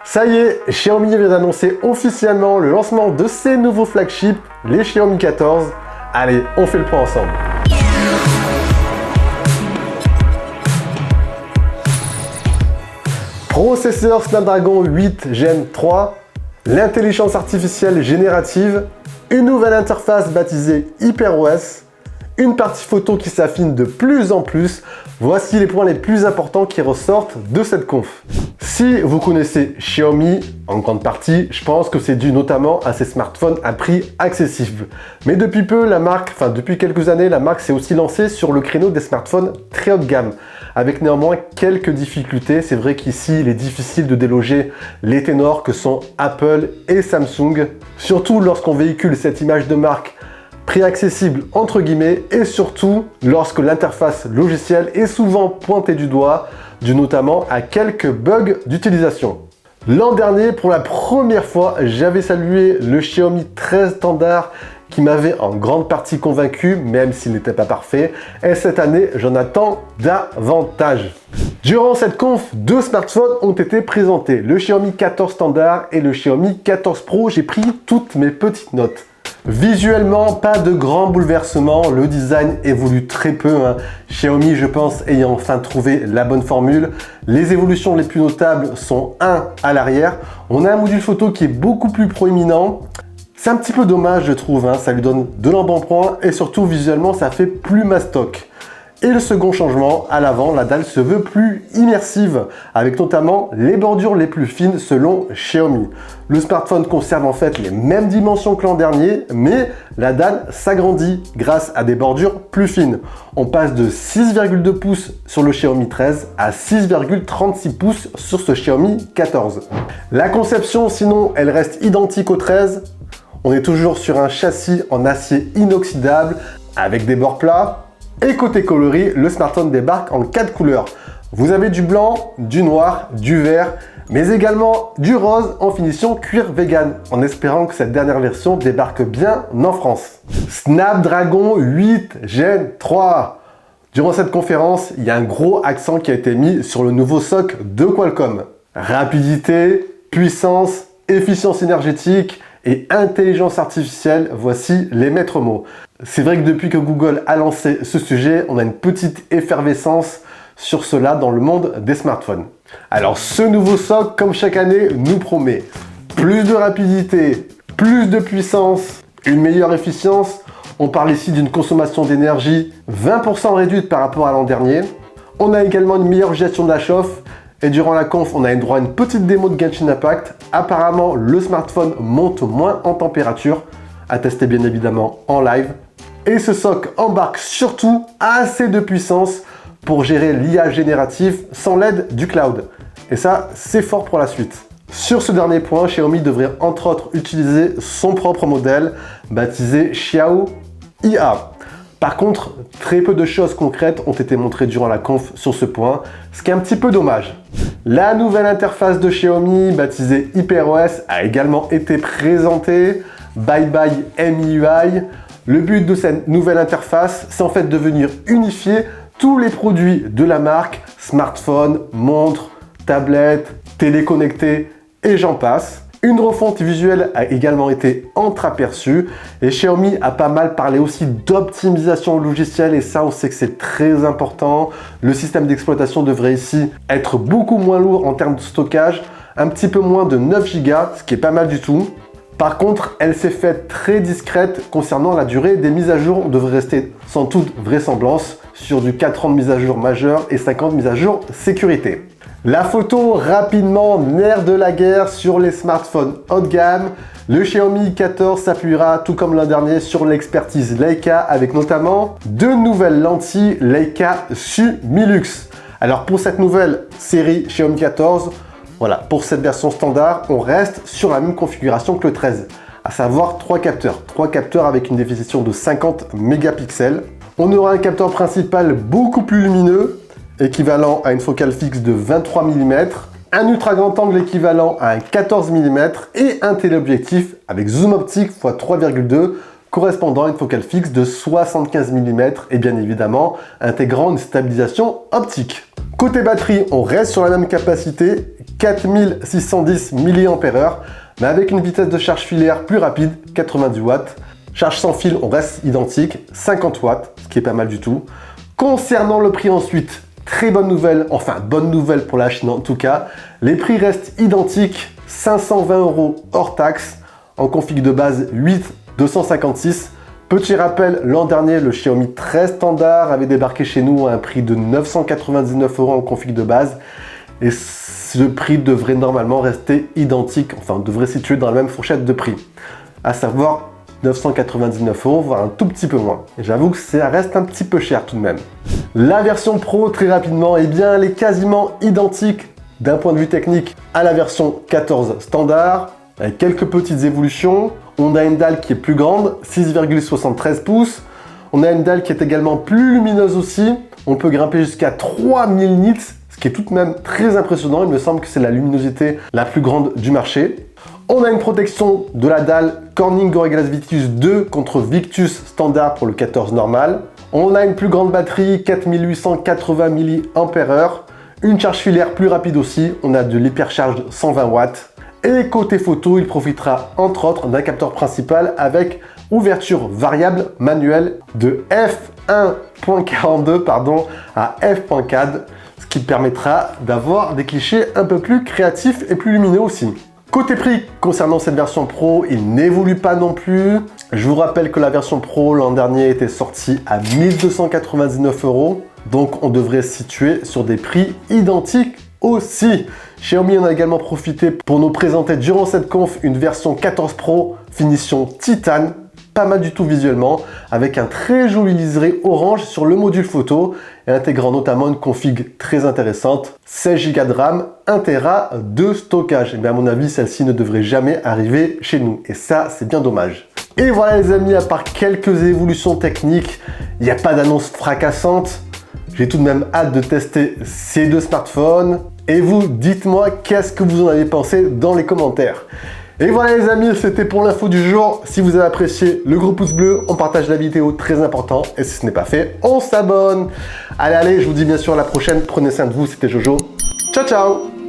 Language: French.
Ça y est, Xiaomi vient d'annoncer officiellement le lancement de ses nouveaux flagships, les Xiaomi 14. Allez, on fait le point ensemble. Processeur Snapdragon 8 Gen 3, l'intelligence artificielle générative, une nouvelle interface baptisée HyperOS, une partie photo qui s'affine de plus en plus. Voici les points les plus importants qui ressortent de cette conf. Si vous connaissez Xiaomi, en grande partie, je pense que c'est dû notamment à ses smartphones à prix accessible. Mais depuis peu, depuis quelques années, la marque s'est aussi lancée sur le créneau des smartphones très haut de gamme, avec néanmoins quelques difficultés. C'est vrai qu'ici, il est difficile de déloger les ténors que sont Apple et Samsung, surtout lorsqu'on véhicule cette image de marque prix accessible entre guillemets, et surtout lorsque l'interface logicielle est souvent pointée du doigt, dû notamment à quelques bugs d'utilisation. L'an dernier, pour la première fois, j'avais salué le Xiaomi 13 standard qui m'avait en grande partie convaincu, même s'il n'était pas parfait, et cette année, j'en attends davantage. Durant cette conf, deux smartphones ont été présentés, le Xiaomi 14 standard et le Xiaomi 14 Pro. J'ai pris toutes mes petites notes. Visuellement, pas de grand bouleversement, le design évolue très peu. Xiaomi, je pense, ayant enfin trouvé la bonne formule. Les évolutions les plus notables sont à l'arrière. On a un module photo qui est beaucoup plus proéminent. C'est un petit peu dommage, je trouve, ça lui donne de l'embonpoint et surtout visuellement, ça fait plus mastoc. Et le second changement, à l'avant, la dalle se veut plus immersive, avec notamment les bordures les plus fines selon Xiaomi. Le smartphone conserve en fait les mêmes dimensions que l'an dernier, mais la dalle s'agrandit grâce à des bordures plus fines. On passe de 6,2 pouces sur le Xiaomi 13 à 6,36 pouces sur ce Xiaomi 14. La conception, sinon, elle reste identique au 13. On est toujours sur un châssis en acier inoxydable, avec des bords plats. Et côté coloris, le smartphone débarque en 4 couleurs. Vous avez du blanc, du noir, du vert, mais également du rose en finition cuir vegan, en espérant que cette dernière version débarque bien en France. Snapdragon 8 Gen 3. Durant cette conférence, il y a un gros accent qui a été mis sur le nouveau SoC de Qualcomm. Rapidité, puissance, efficience énergétique et intelligence artificielle, voici les maîtres mots. C'est vrai que depuis que Google a lancé ce sujet, on a une petite effervescence sur cela dans le monde des smartphones. Alors ce nouveau SoC, comme chaque année, nous promet plus de rapidité, plus de puissance, une meilleure efficience. On parle ici d'une consommation d'énergie 20% réduite par rapport à l'an dernier. On a également une meilleure gestion de la chauffe. Et durant la conf, on a eu droit à une petite démo de Genshin Impact. Apparemment, le smartphone monte moins en température, à tester bien évidemment en live. Et ce SoC embarque surtout assez de puissance pour gérer l'IA générative sans l'aide du cloud. Et ça, c'est fort pour la suite. Sur ce dernier point, Xiaomi devrait entre autres utiliser son propre modèle, baptisé Xiao IA. Par contre, très peu de choses concrètes ont été montrées durant la conf sur ce point, ce qui est un petit peu dommage. La nouvelle interface de Xiaomi, baptisée HyperOS, a également été présentée. Bye bye MIUI. Le but de cette nouvelle interface, c'est en fait de venir unifier tous les produits de la marque, smartphones, montres, tablettes, téléconnectés et j'en passe. Une refonte visuelle a également été entreaperçue et Xiaomi a pas mal parlé aussi d'optimisation logicielle et ça on sait que c'est très important. Le système d'exploitation devrait ici être beaucoup moins lourd en termes de stockage, un petit peu moins de 9 Go, ce qui est pas mal du tout. Par contre, elle s'est faite très discrète concernant la durée des mises à jour. On devrait rester sans toute vraisemblance sur du 4 ans de mise à jour majeure et 50 mises à jour sécurité. La photo, rapidement, nerf de la guerre sur les smartphones haut de gamme. Le Xiaomi 14 s'appuiera, tout comme l'an dernier, sur l'expertise Leica avec notamment deux nouvelles lentilles Leica Sumilux. Alors pour cette nouvelle série Xiaomi 14, voilà, pour cette version standard, on reste sur la même configuration que le 13, à savoir 3 capteurs. 3 capteurs avec une définition de 50 mégapixels. On aura un capteur principal beaucoup plus lumineux, équivalent à une focale fixe de 23 mm, un ultra grand angle équivalent à un 14 mm et un téléobjectif avec zoom optique x 3,2 correspondant à une focale fixe de 75 mm et bien évidemment intégrant une stabilisation optique. Côté batterie, on reste sur la même capacité, 4610 mAh, mais avec une vitesse de charge filaire plus rapide, 90 watts. Charge sans fil, on reste identique, 50 watts, ce qui est pas mal du tout. Concernant le prix ensuite, très bonne nouvelle, enfin bonne nouvelle pour la Chine en tout cas, les prix restent identiques, 520 € hors taxe, en config de base 8 256. Petit rappel, l'an dernier, le Xiaomi 13 standard avait débarqué chez nous à un prix de 999 € en config de base. Et ce prix devrait normalement rester identique, enfin devrait se situer dans la même fourchette de prix. À savoir 999 €, voire un tout petit peu moins. Et j'avoue que ça reste un petit peu cher tout de même. La version Pro, très rapidement, eh bien, elle est quasiment identique d'un point de vue technique à la version 14 standard, avec quelques petites évolutions. On a une dalle qui est plus grande, 6,73 pouces. On a une dalle qui est également plus lumineuse aussi. On peut grimper jusqu'à 3000 nits, ce qui est tout de même très impressionnant. Il me semble que c'est la luminosité la plus grande du marché. On a une protection de la dalle Corning Gorilla Glass Victus 2 contre Victus standard pour le 14 normal. On a une plus grande batterie, 4880 mAh. Une charge filaire plus rapide aussi. On a de l'hypercharge 120 watts. Et côté photo, il profitera entre autres d'un capteur principal avec ouverture variable manuelle de f1.42 à f.4, ce qui permettra d'avoir des clichés un peu plus créatifs et plus lumineux aussi. Côté prix, concernant cette version Pro, il n'évolue pas non plus. Je vous rappelle que la version Pro l'an dernier était sortie à 1299 €, donc on devrait se situer sur des prix identiques aussi. Xiaomi en a également profité pour nous présenter durant cette conf une version 14 Pro finition titane, pas mal du tout visuellement, avec un très joli liseré orange sur le module photo et intégrant notamment une config très intéressante, 16 Go de RAM, 1 Tera de stockage. Et bien à mon avis, celle-ci ne devrait jamais arriver chez nous et ça, c'est bien dommage. Et voilà les amis, à part quelques évolutions techniques, il n'y a pas d'annonce fracassante. J'ai tout de même hâte de tester ces deux smartphones. Et vous, dites-moi qu'est-ce que vous en avez pensé dans les commentaires. Et voilà les amis, c'était pour l'info du jour. Si vous avez apprécié, le gros pouce bleu, on partage la vidéo, très important. Et si ce n'est pas fait, on s'abonne. Allez, je vous dis bien sûr à la prochaine. Prenez soin de vous, c'était Jojo. Ciao, ciao!